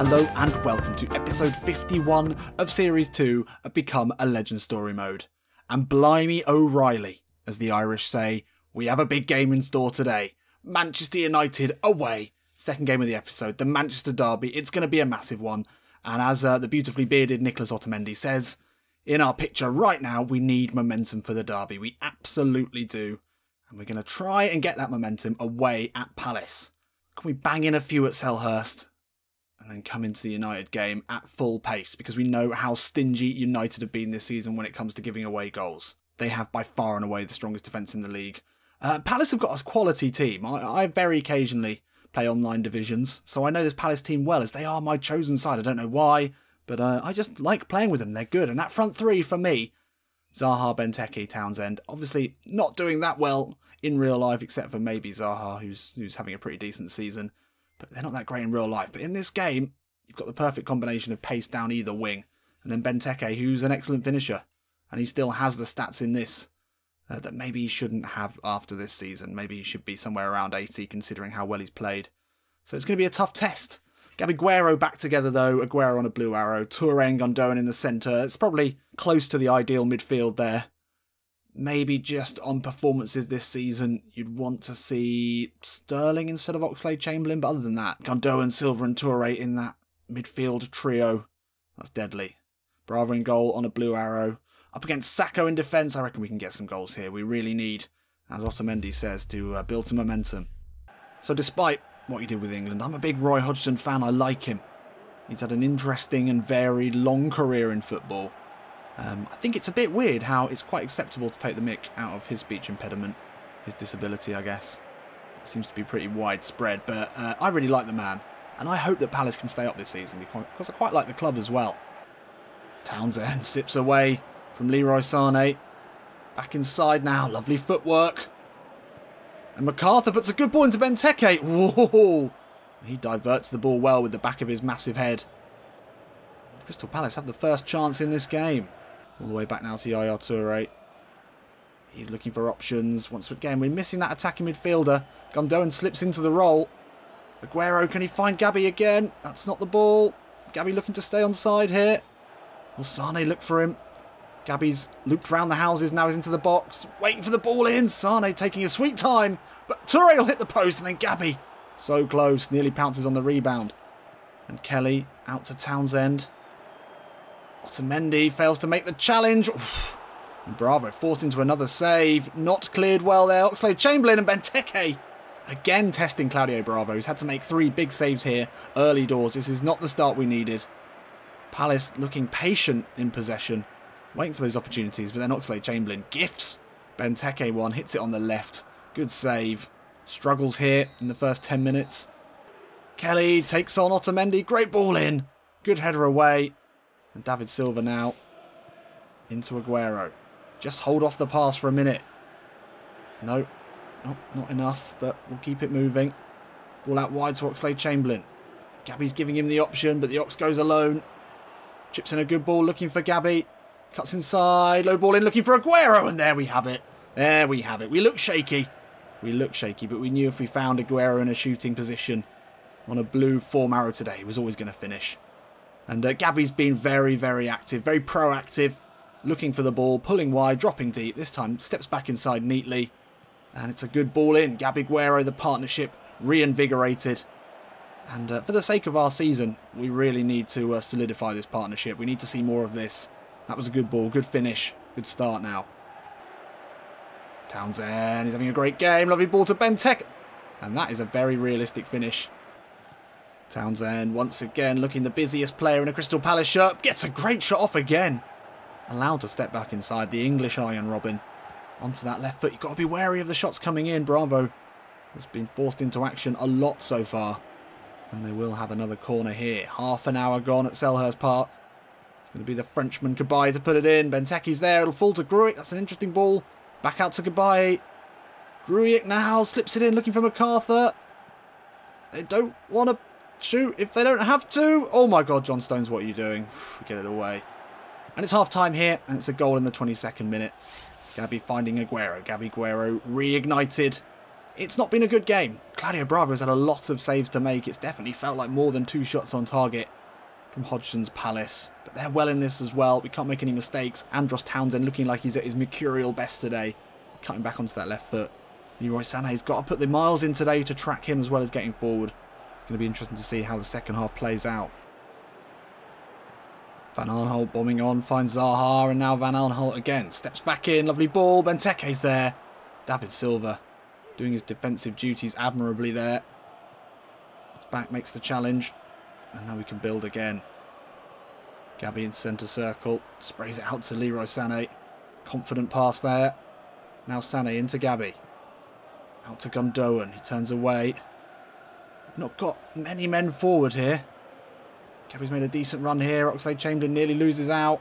Hello and welcome to episode 51 of series 2 of Become a Legend Story Mode. And blimey O'Reilly, as the Irish say, we have a big game in store today. Manchester United away. Second game of the episode, the Manchester Derby. It's going to be a massive one. And as the beautifully bearded Nicholas Otamendi says, in our picture right now, we need momentum for the Derby. We absolutely do. And we're going to try and get that momentum away at Palace. Can we bang in a few at Selhurst? And then come into the United game at full pace, because we know how stingy United have been this season when it comes to giving away goals. They have by far and away the strongest defence in the league. Palace have got a quality team. I very occasionally play online divisions, so I know this Palace team well, as they are my chosen side. I don't know why, but I just like playing with them. They're good. And that front three for me, Zaha, Benteke, Townsend, obviously not doing that well in real life, except for maybe Zaha, who's having a pretty decent season. But they're not that great in real life. But in this game, you've got the perfect combination of pace down either wing. And then Benteke, who's an excellent finisher. And he still has the stats in this that maybe he shouldn't have after this season. Maybe he should be somewhere around 80, considering how well he's played. So it's going to be a tough test. Gabby Aguero back together, though. Aguero on a blue arrow. Toure and Gondoan in the centre. It's probably close to the ideal midfield there. Maybe just on performances this season, you'd want to see Sterling instead of Oxlade-Chamberlain. But other than that, Gondoan, Silva and Toure in that midfield trio. That's deadly. Bravo in goal on a blue arrow. Up against Sacco in defence. I reckon we can get some goals here. We really need, as Otamendi says, to build some momentum. So despite what he did with England, I'm a big Roy Hodgson fan. I like him. He's had an interesting and varied long career in football. I think it's a bit weird how it's quite acceptable to take the mick out of his speech impediment, his disability, I guess. It seems to be pretty widespread, but I really like the man, and I hope that Palace can stay up this season because I quite like the club as well. Townsend sips away from Leroy Sané. Back inside now, lovely footwork. And MacArthur puts a good ball into Benteke. Whoa! He diverts the ball well with the back of his massive head. Crystal Palace have the first chance in this game. All the way back now to Yaya Toure. He's looking for options. Once again, we're missing that attacking midfielder. Gondoan slips into the role. Aguero, can he find Gabby again? That's not the ball. Gabby looking to stay on side here. Will Sané look for him? Gabby's looped round the houses, now he's into the box. Waiting for the ball in. Sané taking his sweet time. But Toure will hit the post, and then Gabby, so close, nearly pounces on the rebound. And Kelly out to Townsend. Otamendi fails to make the challenge. Oof. And Bravo forced into another save. Not cleared well there. Oxlade-Chamberlain and Benteke again testing Claudio Bravo, who's had to make 3 big saves here early doors. This is not the start we needed. Palace looking patient in possession, waiting for those opportunities, but then Oxlade-Chamberlain gifts Benteke one, hits it on the left. Good save. Struggles here in the first 10 minutes. Kelly takes on Otamendi. Great ball in. Good header away. And David Silva now into Aguero. Just hold off the pass for a minute. No, not enough, but we'll keep it moving. Ball out wide to Oxlade-Chamberlain. Gabby's giving him the option, but the Ox goes alone. Chips in a good ball, looking for Gabby. Cuts inside, low ball in, looking for Aguero, and there we have it. There we have it. We look shaky. We look shaky, but we knew if we found Aguero in a shooting position on a blue form arrow today, he was always going to finish. And Gabby's been very, very active, very proactive, looking for the ball, pulling wide, dropping deep. This time steps back inside neatly, and it's a good ball in. Gabby Aguero, the partnership, reinvigorated. And for the sake of our season, we really need to solidify this partnership. We need to see more of this. That was a good ball, good finish, good start now. Townsend, he's having a great game. Lovely ball to Benteke. And that is a very realistic finish. Townsend, once again, looking the busiest player in a Crystal Palace shirt. Gets a great shot off again. Allowed to step back inside. The English Iron Robin. Onto that left foot. You've got to be wary of the shots coming in. Bravo has been forced into action a lot so far. And they will have another corner here. Half an hour gone at Selhurst Park. It's going to be the Frenchman Cabaye to put it in. Benteke's there. It'll fall to Grujic. That's an interesting ball. Back out to Cabaye. Grujic now slips it in, looking for MacArthur. They don't want to shoot if they don't have to. Oh my God, John Stones, what are you doing? Get it away. And it's half time here, and it's a goal in the 22nd minute. Gabby finding Aguero. Gabby Aguero reignited. It's not been a good game. Claudio Bravo's had a lot of saves to make. It's definitely felt like more than 2 shots on target from Hodgson's Palace. But they're well in this as well. We can't make any mistakes. Andros Townsend looking like he's at his mercurial best today. Cutting back onto that left foot. Leroy Sané's got to put the miles in today to track him as well as getting forward. It's going to be interesting to see how the second half plays out. Van Aanholt bombing on, finds Zaha, and now Van Aanholt again. Steps back in, lovely ball. Benteke's there. David Silva doing his defensive duties admirably there. It's back, makes the challenge. And now we can build again. Gabby in centre circle. Sprays it out to Leroy Sané. Confident pass there. Now Sané into Gabby. Out to Gundogan. He turns away. We've not got many men forward here. Gabby's made a decent run here. Oxlade-Chamberlain nearly loses out.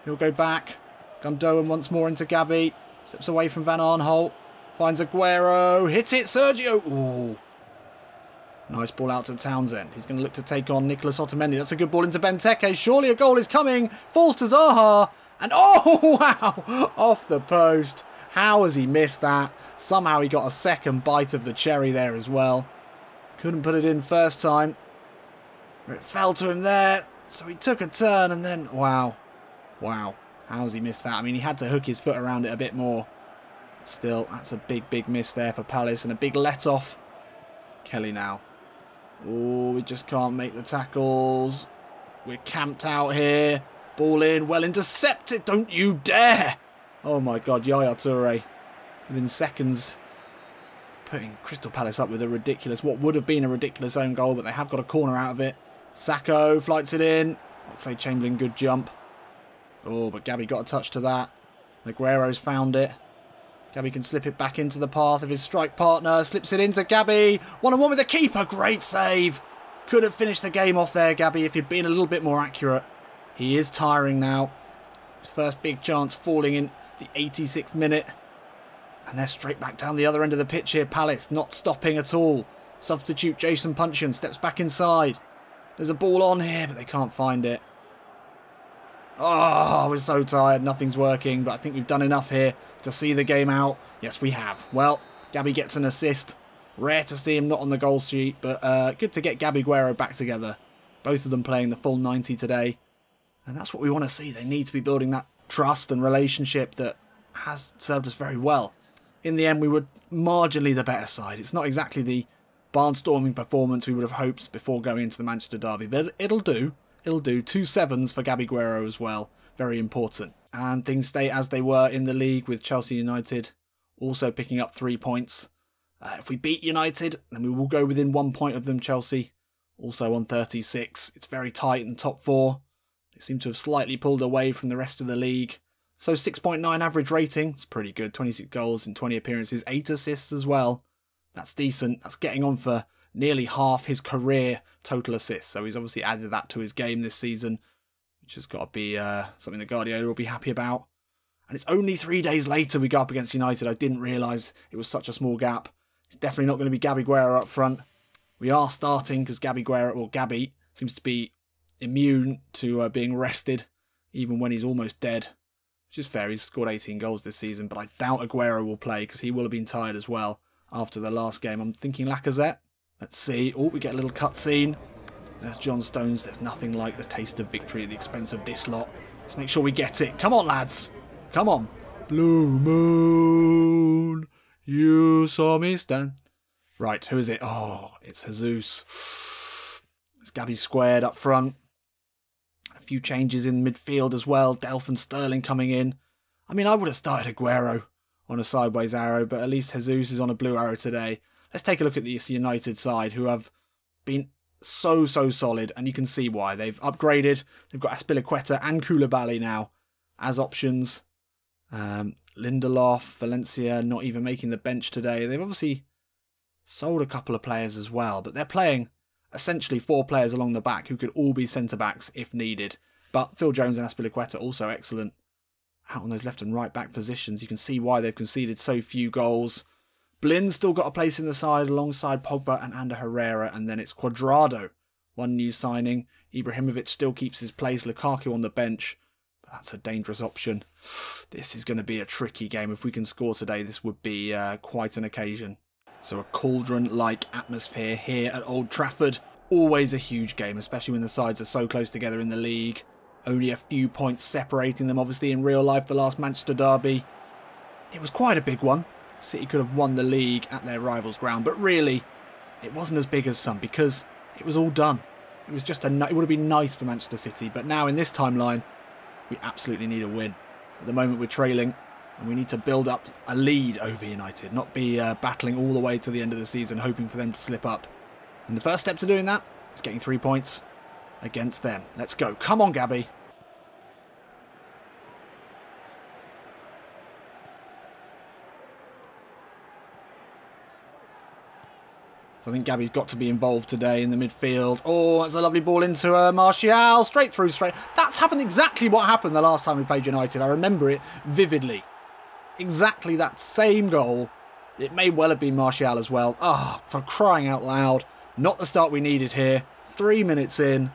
He'll go back. Gundogan once more into Gabby. Steps away from Van Aanholt. Finds Aguero. Hits it, Sergio. Ooh. Nice ball out to Townsend. He's going to look to take on Nicolas Otamendi. That's a good ball into Benteke. Surely a goal is coming. Falls to Zaha. And oh, wow. Off the post. How has he missed that? Somehow he got a second bite of the cherry there as well. Couldn't put it in first time. It fell to him there. So he took a turn and then... Wow. Wow. How has he missed that? I mean, he had to hook his foot around it a bit more. Still, that's a big, big miss there for Palace. And a big let-off. Kelly now. Oh, we just can't make the tackles. We're camped out here. Ball in. Well intercepted. Don't you dare. Oh my God. Yaya Toure. Within seconds. Putting Crystal Palace up with a ridiculous, what would have been a ridiculous own goal. But they have got a corner out of it. Sacco flights it in. Oxlade-Chamberlain, good jump. Oh, but Gabby got a touch to that. Aguero's found it. Gabby can slip it back into the path of his strike partner. Slips it into Gabby. 1-on-1 with the keeper. Great save. Could have finished the game off there, Gabby, if he'd been a little bit more accurate. He is tiring now. His first big chance falling in the 86th minute. And they're straight back down the other end of the pitch here. Palace not stopping at all. Substitute Jason Puncheon steps back inside. There's a ball on here, but they can't find it. Oh, we're so tired. Nothing's working, but I think we've done enough here to see the game out. Yes, we have. Well, Gabby gets an assist. Rare to see him not on the goal sheet, but good to get Gabby Aguero back together. Both of them playing the full 90 today. And that's what we want to see. They need to be building that trust and relationship that has served us very well. In the end, we were marginally the better side. It's not exactly the barnstorming performance we would have hoped before going into the Manchester derby, but it'll do. It'll do. 2 sevens for Gabby Aguero as well. Very important. And things stay as they were in the league with Chelsea United also picking up 3 points. If we beat United, then we will go within 1 point of them, Chelsea. Also on 36. It's very tight in the top 4. They seem to have slightly pulled away from the rest of the league. So 6.9 average rating. It's pretty good. 26 goals in 20 appearances. 8 assists as well. That's decent. That's getting on for nearly half his career total assists. So he's obviously added that to his game this season, which has got to be something that Guardiola will be happy about. And it's only 3 days later we go up against United. I didn't realise it was such a small gap. It's definitely not going to be Gabby Aguero up front. We are starting because Gabby seems to be immune to being rested, even when he's almost dead. Which is fair, he's scored 18 goals this season, but I doubt Aguero will play because he will have been tired as well after the last game. I'm thinking Lacazette. Let's see. Oh, we get a little cutscene. There's John Stones. There's nothing like the taste of victory at the expense of this lot. Let's make sure we get it. Come on, lads. Come on. Blue moon, you saw me stand. Right, who is it? Oh, it's Jesus. It's Gabby squared up front. A few changes in midfield as well. Delph and Sterling coming in. I mean, I would have started Aguero on a sideways arrow, but at least Jesus is on a blue arrow today. Let's take a look at the United side, who have been so solid, and you can see why. They've upgraded. They've got Azpilicueta and Koulibaly now as options. Lindelof, Valencia not even making the bench today. They've obviously sold a couple of players as well, but they're playing essentially 4 players along the back who could all be centre-backs if needed. But Phil Jones and Azpilicueta also excellent out on those left and right back positions. You can see why they've conceded so few goals. Blin's still got a place in the side alongside Pogba and Ander Herrera, and then it's Cuadrado. One new signing. Ibrahimovic still keeps his place. Lukaku on the bench. But that's a dangerous option. This is going to be a tricky game. If we can score today, this would be quite an occasion. So a cauldron-like atmosphere here at Old Trafford. Always a huge game, especially when the sides are so close together in the league. Only a few points separating them, obviously, in real life, the last Manchester derby. It was quite a big one. City could have won the league at their rivals' ground, but really, it wasn't as big as some because it was all done. It was just it would have been nice for Manchester City, but now in this timeline, we absolutely need a win. At the moment, we're trailing, and we need to build up a lead over United, not be battling all the way to the end of the season, hoping for them to slip up. And the first step to doing that is getting 3 points against them. Let's go. Come on, Gabby. So I think Gabby's got to be involved today in the midfield. Oh, that's a lovely ball into Martial. Straight through, straight. That's happened exactly what happened the last time we played United. I remember it vividly. Exactly that same goal. It may well have been Martial as well. Ah, oh, for crying out loud. Not the start we needed here. 3 minutes in.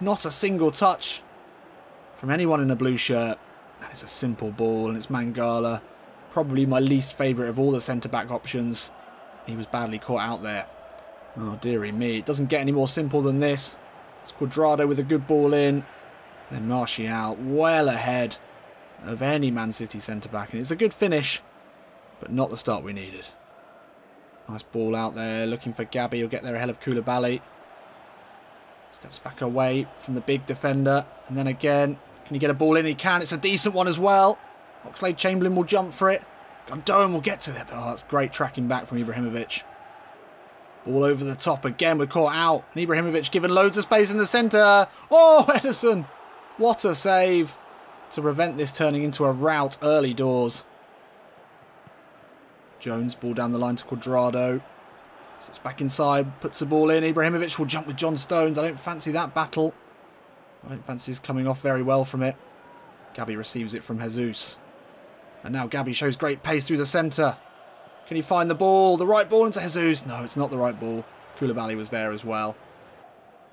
Not a single touch from anyone in a blue shirt. And it's a simple ball and it's Mangala. Probably my least favourite of all the centre-back options. He was badly caught out there. Oh, dearie me. It doesn't get any more simple than this. It's Cuadrado with a good ball in. Then Martial well ahead of any Man City centre-back. And it's a good finish, but not the start we needed. Nice ball out there. Looking for Gabby. He'll get there ahead of Koulibaly. Steps back away from the big defender. And then again, can he get a ball in? He can. It's a decent one as well. Oxlade-Chamberlain will jump for it. Gundogan will get to it. Oh, that's great tracking back from Ibrahimovic. Ball over the top again. We're caught out. And Ibrahimovic given loads of space in the centre. Oh, Ederson. What a save to prevent this turning into a rout early doors. Jones, ball down the line to Cuadrado. Steps back inside, puts the ball in. Ibrahimovic will jump with John Stones. I don't fancy that battle. I don't fancy his coming off very well from it. Gabby receives it from Jesus. And now Gabby shows great pace through the centre. Can he find the ball? The right ball into Jesus. No, it's not the right ball. Koulibaly was there as well.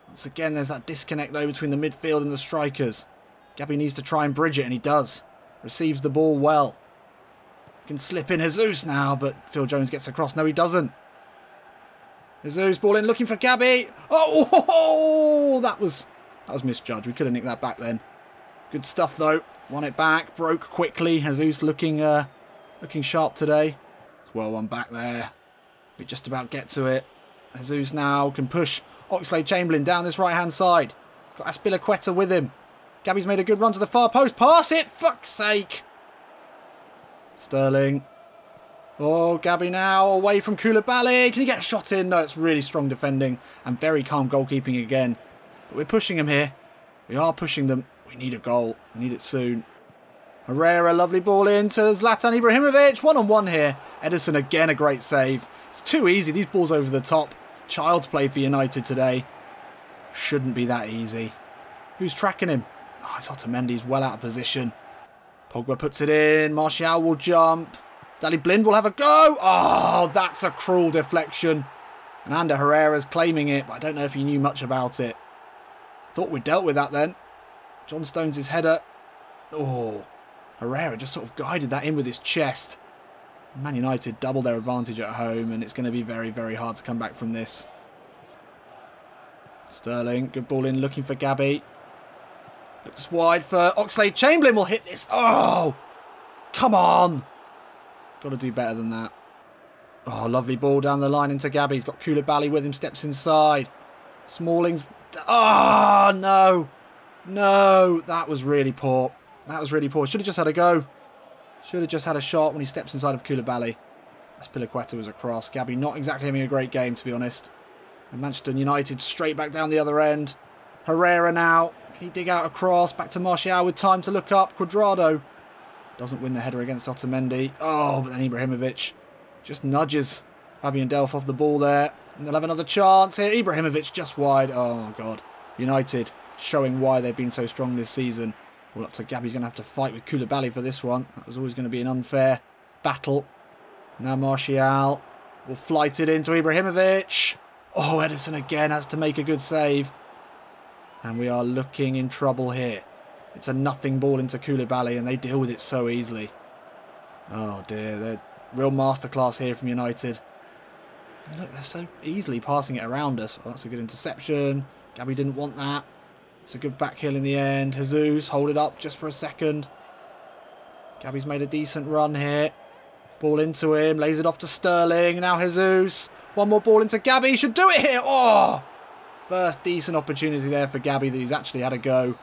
Once again, there's that disconnect though between the midfield and the strikers. Gabby needs to try and bridge it, and he does. Receives the ball well. He can slip in Jesus now, but Phil Jones gets across. No, he doesn't. Jesus, ball in, looking for Gabby. Oh, that was misjudged. We could have nicked that back then. Good stuff though. Won it back, broke quickly. Jesus looking sharp today. It's well one back there. We just about get to it. Jesus now can push Oxlade-Chamberlain down this right-hand side. He's got Azpilicueta with him. Gabby's made a good run to the far post. Pass it! Fuck's sake! Sterling. Oh, Gabby now away from Koulibaly. Can he get a shot in? No, it's really strong defending and very calm goalkeeping again. But we're pushing them here. We are pushing them. We need a goal. We need it soon. Herrera, lovely ball in to Zlatan Ibrahimovic. One-on-one here. Ederson again, a great save. It's too easy. These balls over the top. Child's play for United today. Shouldn't be that easy. Who's tracking him? Oh, it's Otamendi's well out of position. Pogba puts it in. Martial will jump. Daley Blind will have a go. Oh, that's a cruel deflection. And Ander Herrera's claiming it, but I don't know if he knew much about it. Thought we'd dealt with that then. John Stones' header. Oh, Herrera just sort of guided that in with his chest. Man United double their advantage at home, and it's going to be very, very hard to come back from this. Sterling, good ball in, looking for Gabby. Looks wide for Oxlade-Chamberlain. Will hit this. Oh, come on. Got to do better than that. Oh, lovely ball down the line into Gabby. He's got Koulibaly with him, steps inside. Smalling's... Oh, no. No, that was really poor. That was really poor. Should have just had a go. Should have just had a shot when he steps inside of Koulibaly. Azpilicueta was across. Gabby not exactly having a great game, to be honest. And Manchester United straight back down the other end. Herrera now. Can he dig out a cross? Back to Martial with time to look up. Cuadrado doesn't win the header against Otamendi. Oh, but then Ibrahimovic just nudges Fabian Delph off the ball there. And they'll have another chance here. Ibrahimovic just wide. Oh, God. United showing why they've been so strong this season. All up to Gabby's going to have to fight with Koulibaly for this one. That was always going to be an unfair battle. Now Martial will flight it into Ibrahimovic. Oh, Ederson again has to make a good save. And we are looking in trouble here. It's a nothing ball into Koulibaly and they deal with it so easily. Oh dear, they're real masterclass here from United. And look, they're so easily passing it around us. Well, that's a good interception. Gabby didn't want that. It's a good back heel in the end. Jesus, hold it up just for a second. Gabby's made a decent run here. Ball into him, lays it off to Sterling. Now Jesus. One more ball into Gabby. Should do it here. Oh! First decent opportunity there for Gabby that he's actually had a go.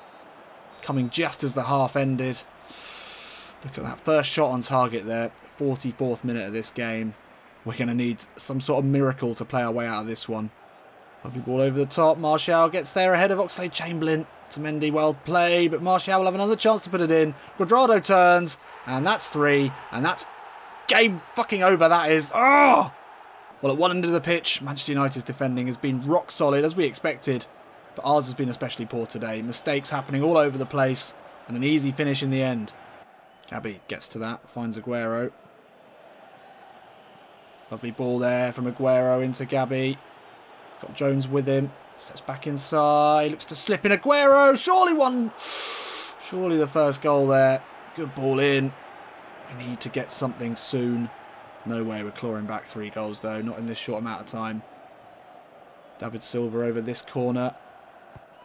Coming just as the half ended. Look at that first shot on target there. 44th minute of this game. We're going to need some sort of miracle to play our way out of this one. Lovely ball over the top. Martial gets there ahead of Oxlade-Chamberlain. Otamendi well played, but Martial will have another chance to put it in. Cuadrado turns, and that's 3, and that's game fucking over, that is. Oh! Well, at one end of the pitch, Manchester United's defending has been rock solid, as we expected. But ours has been especially poor today. Mistakes happening all over the place, and an easy finish in the end. Gabby gets to that, finds Aguero. Lovely ball there from Aguero into Gabby. Got Jones with him. Steps back inside. Looks to slip in Aguero. Surely one. Surely the first goal there. Good ball in. We need to get something soon. There's no way we're clawing back 3 goals though. Not in this short amount of time. David Silva over this corner.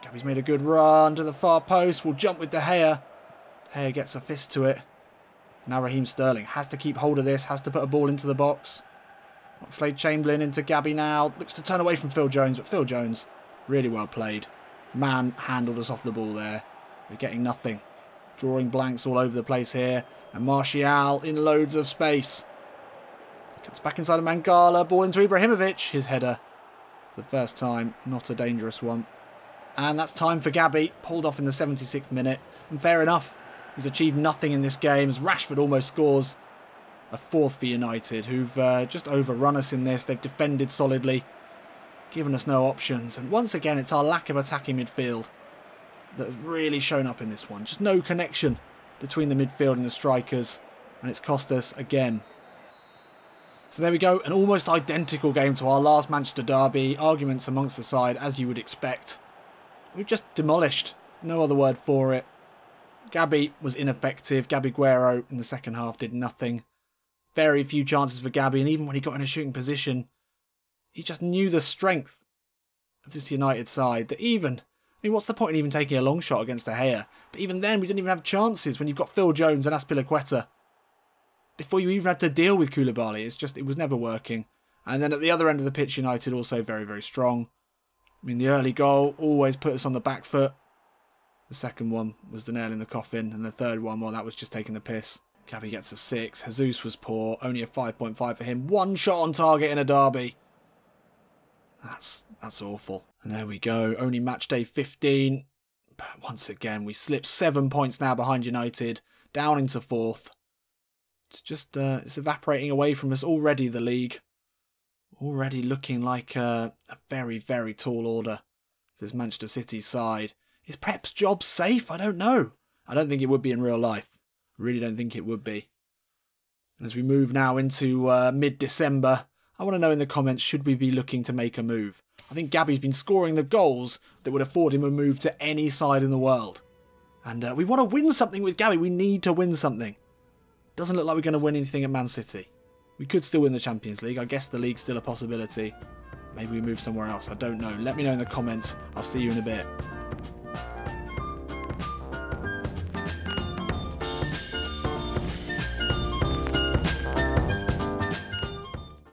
Gabby's made a good run to the far post. We'll jump with De Gea. De Gea gets a fist to it. Now Raheem Sterling has to keep hold of this. Has to put a ball into the box. Oxlade-Chamberlain into Gabby now. Looks to turn away from Phil Jones, but Phil Jones, really well played. Man handled us off the ball there. We're getting nothing. Drawing blanks all over the place here. And Martial in loads of space. Gets back inside of Mangala. Ball into Ibrahimovic. His header. For the first time. Not a dangerous one. And that's time for Gabby. Pulled off in the 76th minute. And fair enough. He's achieved nothing in this game as Rashford almost scores. A 4th for United, who've just overrun us in this. They've defended solidly, given us no options. And once again, it's our lack of attacking midfield that has really shown up in this one. Just no connection between the midfield and the strikers. And it's cost us again. So there we go. An almost identical game to our last Manchester derby. Arguments amongst the side, as you would expect. We've just demolished. No other word for it. Gabby was ineffective. Gabby Aguero in the second half did nothing. Very few chances for Gabby, and even when he got in a shooting position, he just knew the strength of this United side. That even, what's the point in even taking a long shot against De Gea? But even then, we didn't even have chances when you've got Phil Jones and Azpilicueta. Before you even had to deal with Koulibaly, it was never working. And then at the other end of the pitch, United also very, very strong. I mean, the early goal always put us on the back foot. The second one was the nail in the coffin, and the third one, well, that was just taking the piss. Gabby gets a 6. Jesus was poor. Only a 5.5 for him. 1 shot on target in a derby. That's awful. And there we go. Only match day 15. But once again, we slip 7 points now behind United. Down into 4th. It's just it's evaporating away from us already, the league. Already looking like a very, very tall order for this Manchester City side. Is Pep's job safe? I don't know. I don't think it would be in real life. Really don't think it would be. And as we move now into mid-December, I want to know in the comments, should we be looking to make a move? I think Gabby's been scoring the goals that would afford him a move to any side in the world. And we want to win something with Gabby. We need to win something. Doesn't look like we're going to win anything at Man City. We could still win the Champions League. I guess the league's still a possibility. Maybe we move somewhere else. I don't know. Let me know in the comments. I'll see you in a bit.